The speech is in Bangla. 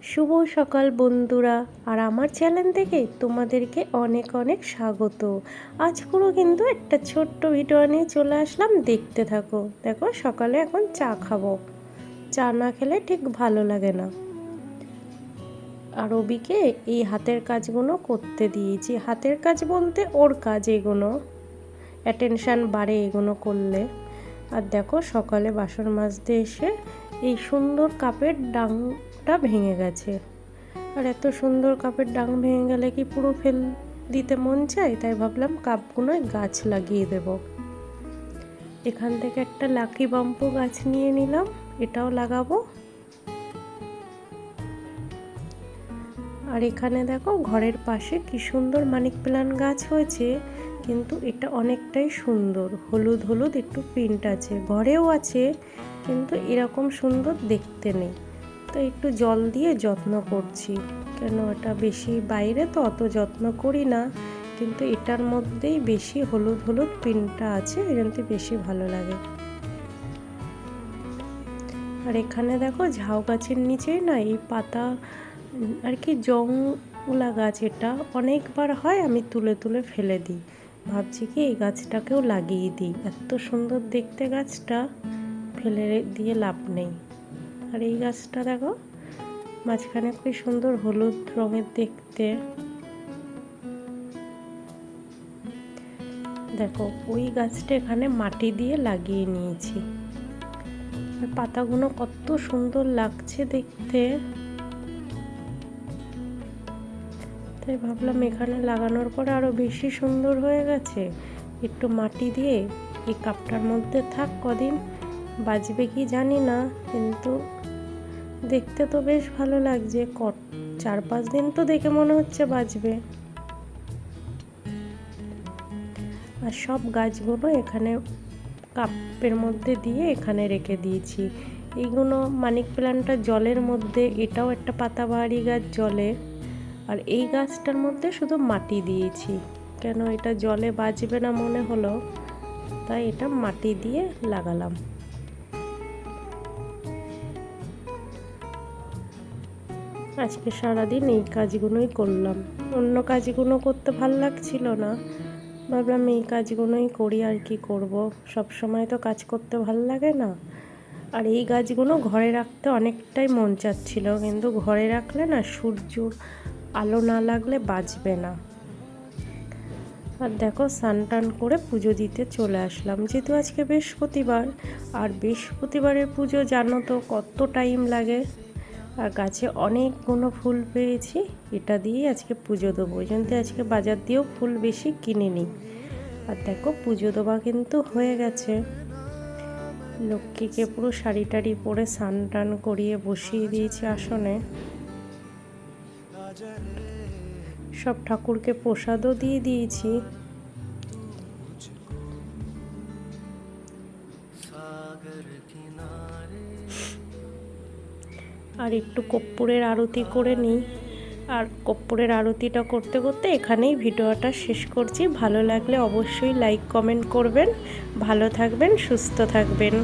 শুভ সকাল বন্ধুরা, আর আমার চ্যানেল থেকে তোমাদেরকে অনেক অনেক স্বাগত। আজ পুরো কিন্তু একটা ছোট্ট ভিডিও নিয়ে চলে আসলাম, দেখতে থাকো। দেখো সকালে এখন চা খাবো, চা না খেলে ঠিক ভালো লাগে না। আর ওবিকে এই হাতের কাজগুলো করতে দিয়েছি। হাতের কাজ বলতে ওর কাজ, এগুলো অ্যাটেনশান বাড়ে এগুলো করলে। আর দেখো সকালে বাসন মাজতে এসে এই সুন্দর কাপের ডাংটা ভেঙে গেছে। আর এত সুন্দর কাপের ডাং ভেঙে গেলে কি পুরো ফেল দিতে মন চায়, তাই ভাবলাম কাপগুলোয় গাছ লাগিয়ে দেব। এখান থেকে একটা লাকি বাম্পু গাছ নিয়ে নিলাম, এটাও লাগাবো। আর এখানে দেখো ঘরের পাশে কি সুন্দর মানিক প্ল্যান্ট গাছ হয়েছে, কিন্তু এটা অনেকটাই সুন্দর, হলুদ হলুদ একটু প্রিন্ট আছে। ঘরেও আছে কিন্তু এরকম সুন্দর দেখতে নেই, তো একটু জল দিয়ে যত্ন করছি। কেন এটা বেশি বাইরে তো অত যত্ন করি না, কিন্তু এটার মধ্যেই বেশি হলুদ হলুদ প্রিন্টটা আছে, এজন্য বেশি ভালো লাগে। আর এখানে দেখো ঝাউ গাছের নিচেই না এই পাতা আর কি জংলা গাছ, এটা অনেকবার হয়, আমি তুলে তুলে ফেলে দিই। ভাবছি কি এই গাছটাকেও লাগিয়ে দিই, এত সুন্দর দেখতে গাছটা, ফেলে দিয়ে লাভ নেই। আর এই গাছটা দেখো মাঝখানে খুব সুন্দর হলুদ রঙের দেখতে। দেখো ওই গাছটা এখানে মাটি দিয়ে লাগিয়ে নিয়েছি। আর পাতাগুলো কত সুন্দর লাগছে দেখতে, তাই ভাবলাম এখানে লাগানোর পরে আরো বেশি সুন্দর হয়ে গেছে। একটু মাটি দিয়ে এই কাপটার মধ্যে থাক, কদিন বাঁচবে কি জানি না, কিন্তু দেখতে তো বেশ ভালো লাগছে। 4-5 দিন তো দেখে মনে হচ্ছে বাঁচবে। আর সব গাছগুলো এখানে কাপের মধ্যে দিয়ে এখানে রেখে দিয়েছি। এইগুলো মানিক প্ল্যান্টটা জলের মধ্যে, এটাও একটা পাতাবাহারি গাছ জলে। আর এই গাছটার মধ্যে শুধু মাটি দিয়েছি, কেন এটা জলে বাঁচবে না মনে হলো, তাই এটা মাটি দিয়ে লাগালাম। আজকে সারাদিন এই কাজগুলোই করলাম, অন্য কাজগুলো করতে ভাল লাগছিল না, ভাবলাম এই কাজগুলোই করি। আর কি করব, সব সময় তো কাজ করতে ভাল লাগে না। আর এই গাছগুলো ঘরে রাখতে অনেকটাই মন চাচ্ছিল, কিন্তু ঘরে রাখলে না সূর্যর আলো না লাগলে বাঁচবে না। আর দেখো স্নান টান করে পুজো দিতে চলে আসলাম, যেহেতু আজকে বৃহস্পতিবার। আর বৃহস্পতিবারের পুজো জানো তো কত টাইম লাগে। আর গাছে অনেকগুলো ফুল পেয়েছি, এটা দিয়েই আজকে পুজো দেবো, ওই জন্য আজকে বাজার দিয়েও ফুল বেশি কিনে নিই। আর দেখো পুজো দেওয়া কিন্তু হয়ে গেছে। লক্ষ্মীকে পুরো শাড়ি টাড়ি পরে স্নান টান করিয়ে বসিয়ে দিয়েছি আসনে। সব ঠাকুরকে প্রসাদও দিয়ে দিয়েছি। আর একটু কর্পূরের আরতি করে নিই। আর কর্পূরের আরতিটা করতে করতে এখানেই ভিডিওটা শেষ করছি। ভালো লাগলে অবশ্যই লাইক কমেন্ট করবেন। ভালো থাকবেন, সুস্থ থাকবেন।